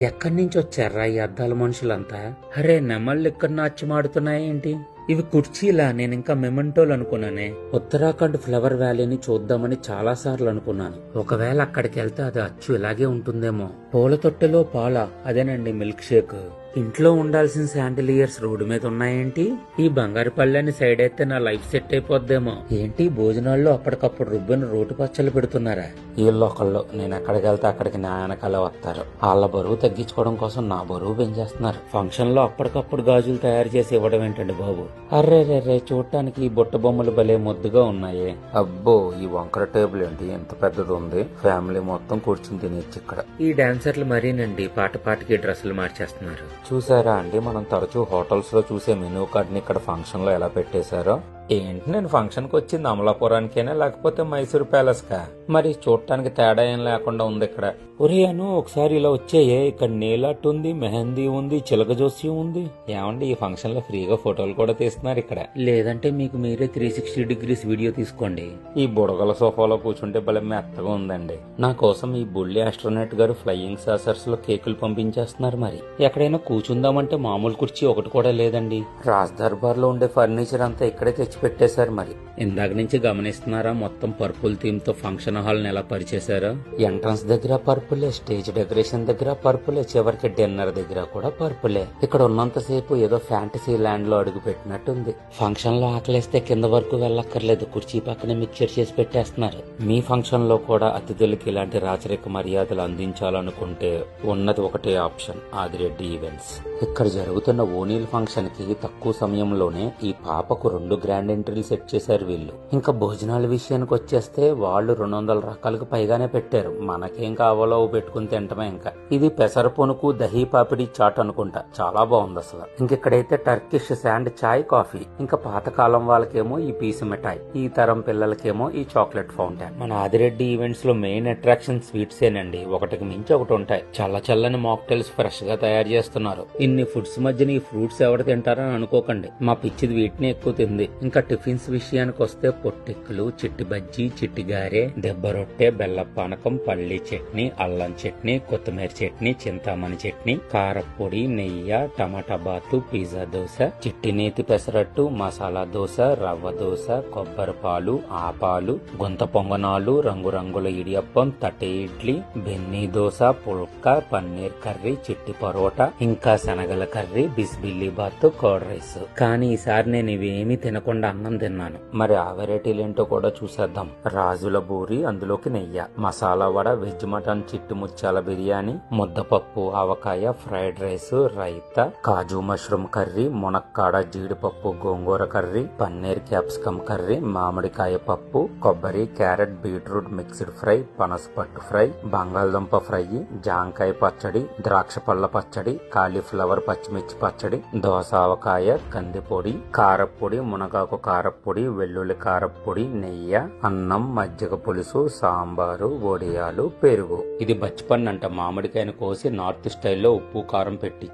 ఎక్కడి నుంచి వచ్చారా ఈ అద్దాల మనుషులంతా? అరే నెమళ్ళు ఇక్కడ నాట్యమాడుతున్నాయేంటి? ఇవి కుర్చీలా? నేను ఇంకా మెమెంటోలు అనుకున్నానే. ఉత్తరాఖండ్ ఫ్లవర్ వ్యాలీని చూద్దామని చాలా సార్లు అనుకున్నాను. ఒకవేళ అక్కడికి వెళ్తే అది అచ్చు ఇలాగే ఉంటుందేమో. పూల తొట్టెలో పాల, అదేనండి మిల్క్ షేక్. ఇంట్లో ఉండాల్సిన శాండిలియర్స్ రోడ్డు మీద ఉన్నాయేంటి? ఈ బంగారు పళ్ళని సైడ్ అయితే నా లైఫ్ సెట్ అయిపోద్దేమో. ఏంటి భోజనాల్లో అప్పటికప్పుడు రుబ్బిన రోటి పచ్చళ్ళు పెడుతున్నారా? వీళ్ళొకళ్ళు నేను ఎక్కడికి వెళ్తే అక్కడికి నా వెనకాలే వస్తారు. వాళ్ళ బరువు తగ్గించుకోవడం కోసం నా బరువు పెంచేస్తున్నారు. ఫంక్షన్ లో అప్పటికప్పుడు గాజులు తయారు చేసి ఇవ్వడం ఏంటండి బాబు? అర్రే రే చూడటానికి ఈ బుట్ట బొమ్మలు భలే ముద్దుగా ఉన్నాయి. అబ్బో ఈ వంకర టేబుల్ ఏంటి ఎంత పెద్దది ఉంది? ఫ్యామిలీ మొత్తం కూర్చుని తినేచ్చు ఇక్కడ. ఈ డాన్సర్లు మరీనండి పాట పాటకి డ్రెస్సులు మార్చేస్తున్నారు. చూసారా అండి, మనం తరచూ హోటల్స్ లో చూసే మెనూ కార్డ్ ని ఇక్కడ ఫంక్షన్ లో ఎలా పెట్టేశారో. ఏంటి నేను ఫంక్షన్ కి వచ్చింది అమలాపురానికేనా లేకపోతే మైసూర్ ప్యాలెస్ కా? మరి చూడటానికి తేడా ఏం లేకుండా ఉంది ఇక్కడ. ఒరే అను ఒకసారి ఇలా వచ్చాయే, ఇక్కడ నీలాట్ ఉంది, మెహందీ ఉంది, చిలక జోస్యం ఉంది. ఏమండి ఈ ఫంక్షన్ లో ఫ్రీగా ఫోటోలు కూడా తీస్తున్నారు ఇక్కడ. లేదంటే మీకు మీరే 360 డిగ్రీస్ వీడియో తీసుకోండి. ఈ బుడగల సోఫాలో కూర్చుంటే భలే మెత్తగా ఉందండి. నా కోసం ఈ బుల్లి ఆస్ట్రోనట్ గారు ఫ్లయింగ్ సాసర్స్ లో కేకులు పంపించేస్తున్నారు. మరి ఎక్కడైనా కూర్చుందామంటే మామూలు కుర్చీ ఒకటి కూడా లేదండి. రాజ్ దర్బార్ లో ఉండే ఫర్నిచర్ అంతా ఇక్కడే తెచ్చి పెట్టేశారు. మరి ఇందాక నుంచి గమనిస్తున్నారా మొత్తం పర్పుల్ థీమ్ తో ఫంక్షన్ హాల్ ని ఎలా పరిచేశారో? ఎంట్రన్స్ దగ్గర పర్పులే, స్టేజ్ డెకరేషన్ దగ్గర పర్పులే, చివరికి డిన్నర్ దగ్గర కూడా పర్పులే. ఇక్కడ ఉన్నంతసేపు ఏదో ఫ్యాంటసీ ల్యాండ్ లో అడుగు పెట్టినట్టుంది. ఫంక్షన్ లో ఆకలేస్తే కింద వరకు వెళ్ళక్కర్లేదు, కుర్చీ పక్కనే మిక్చర్ చేసి పెట్టేస్తున్నారు. మీ ఫంక్షన్ లో కూడా అతిథులకి ఇలాంటి రాచరిక మర్యాదలు అందించాలనుకుంటే ఉన్నది ఒకటే ఆప్షన్, ఆదిరెడ్డి ఈవెంట్స్. ఇక్కడ జరుగుతున్న ఓనీల్ ఫంక్షన్ కి తక్కువ సమయంలోనే ఈ పాపకు 2 గ్రాండ్ ఎంట్రీలు సెట్ చేశారు వీళ్ళు. ఇంకా భోజనాల విషయానికి వచ్చేస్తే వాళ్ళు 200 రకాలకు పైగానే పెట్టారు. మనకేం కావాలో పెట్టుకుని తింటమే. ఇంకా ఇది పెసర పొనుకు దహీ పాపిడి చాట్ అనుకుంటా, చాలా బాగుంది అసలు. ఇంకెక్కడైతే టర్కిష్ శాండ్ చాయ్ కాఫీ, ఇంకా పాతకాలం వాళ్ళకేమో ఈ పీసు మిఠాయి, ఈ తరం పిల్లలకేమో ఈ చాక్లెట్ ఫౌంటైన్. మన ఆదిరెడ్డి ఈవెంట్స్ లో మెయిన్ అట్రాక్షన్ స్వీట్స్ ఏనండి, ఒకటికి మించి ఒకటి ఉంటాయి. చల్ల చల్లని మాక్టైల్స్ ఫ్రెష్ గా తయారు చేస్తున్నారు. ఇన్ని ఫుడ్స్ మధ్యన ఈ ఫ్రూట్స్ ఎవరు తింటారని అనుకోకండి, మా పిచ్చిది వీటిని ఎక్కువ తింది. ఇంకా టిఫిన్స్ విషయానికి వస్తే పొట్టెక్కులు, చిట్టి బజ్జీ, చిట్టి గారె, దెబ్బ రొట్టె, బెల్ల పానకం, పల్లి చట్నీ, అల్లం చట్నీ, కొత్తిమీర చట్నీ, చింతామణి చట్నీ, కారపొడి, నెయ్యి, టమాటా బాతు, పిజ్జా దోశ, చిట్టి నేతి పెసరట్టు, మసాలా దోశ, రవ్వ దోశ, కొబ్బరి పాలు, ఆపాలు, గుంత పొంగనాలు, రంగురంగుల ఇడియప్పం, తట్టె ఇడ్లీ, బెన్నీ దోశ, పుల్కా, పన్నీర్ కర్రీ, చిట్టి పరోటా, ఇంకా శనగల కర్రీ, బిస్బిల్లి బాత్, కర్డ్ రైస్. కానీ ఈసారి నేను ఇవేమీ తినకుండా అన్నం తిన్నాను. మరి ఆ వెరైటీలేంటో కూడా చూసేద్దాం. రాజుల బూరి, అందులోకి నెయ్యి, మసాలా వడ, వెజ్ మటన్, చిట్టి ముత్యాల బిర్యానీ, ముద్దపప్పు, ఆవకాయ, ఫ్రైడ్ రైస్, రైతా, కాజు మష్రూమ్ కర్రీ, మునక్కాడ, జీడిపప్పు, గోంగూర కర్రీ, పన్నీర్ క్యాప్సికమ్ కర్రీ, మామిడికాయ పప్పు, కొబ్బరి, క్యారెట్, బీట్రూట్ మిక్స్డ్ ఫ్రై, పనసపట్టు ఫ్రై, బంగాళదుంప ఫ్రై, జాంకాయ పచ్చడి, ద్రాక్ష పళ్ళ పచ్చడి, కాలీఫ్లవర్ పచ్చిమిర్చి పచ్చడి, దోస ఆవకాయ, కందిపొడి, కారపొడి, మునగాకు కారపొడి, వెల్లుల్లి కారపొడి, నెయ్యి, అన్నం, మజ్జిగ పులుసు, సాంబారు, వడియాలు, పెరుగు. ఇది బచ్చిపన్ను అంట, మామిడికాయను కోసి నార్త్ స్టైల్లో ఉప్పు కారం పెట్టించి